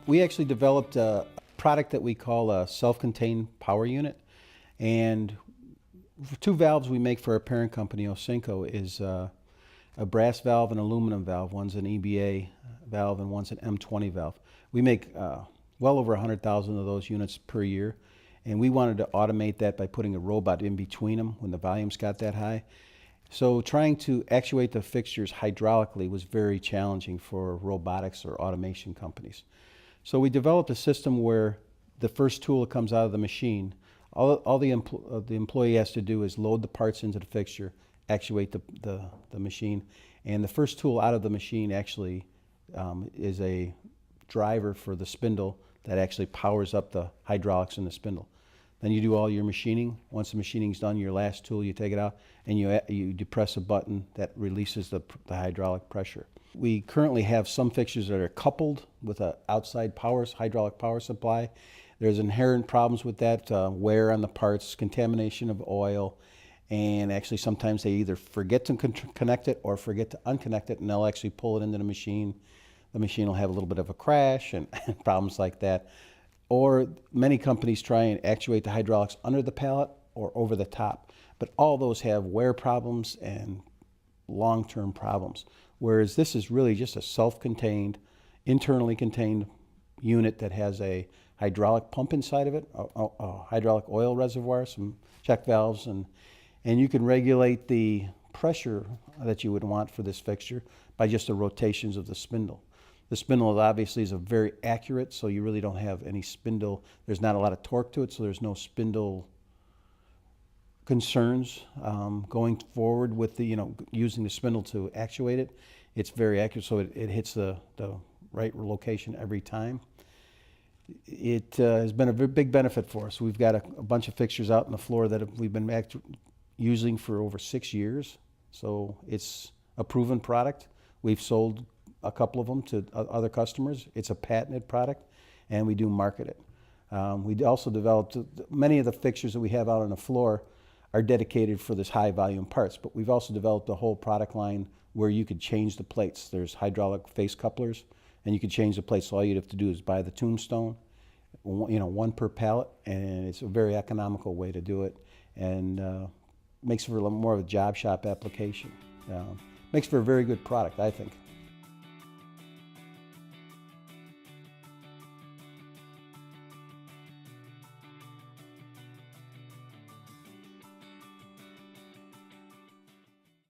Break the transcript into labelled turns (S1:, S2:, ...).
S1: We actually developed a product that we call a self-contained power unit. And two valves we make for our parent company, Osinco, is a brass valve and aluminum valve. One's an EBA valve and one's an M20 valve. We make well over 100,000 of those units per year. And we wanted to automate that by putting a robot in between them when the volumes got that high. So trying to actuate the fixtures hydraulically was very challenging for robotics or automation companies. So we developed a system where the first tool that comes out of the machine, all the employee has to do is load the parts into the fixture, actuate the machine, and the first tool out of the machine actually is a driver for the spindle that actually powers up the hydraulics in the spindle. Then you do all your machining. Once the machining's done, your last tool, you take it out and you depress a button that releases the hydraulic pressure. We currently have some fixtures that are coupled with an outside hydraulic power supply. There's inherent problems with that, wear on the parts, contamination of oil, and actually sometimes they either forget to connect it or forget to unconnect it, and they'll actually pull it into the machine. The machine will have a little bit of a crash and problems like that. Or many companies try and actuate the hydraulics under the pallet or over the top. But all those have wear problems and long-term problems. Whereas this is really just a self-contained, internally contained unit that has a hydraulic pump inside of it, a hydraulic oil reservoir, some check valves, and you can regulate the pressure that you would want for this fixture by just the rotations of the spindle. The spindle obviously is very accurate, so you really don't have any spindle. There's not a lot of torque to it, so there's no spindle concerns going forward with the using the spindle to actuate it. It's very accurate, so it hits the right location every time. It has been a very big benefit for us. We've got a bunch of fixtures out on the floor that we've been using for over 6 years, so it's a proven product. We've sold a couple of them to other customers. It's a patented product, and we do market it. We also developed many of the fixtures that we have out on the floor are dedicated for this high volume parts, but we've also developed a whole product line where you could change the plates. There's hydraulic face couplers, and you can change the plates. So all you'd have to do is buy the tombstone, one per pallet, and it's a very economical way to do it, and makes for a little more of a job shop application. Makes for a very good product, I think.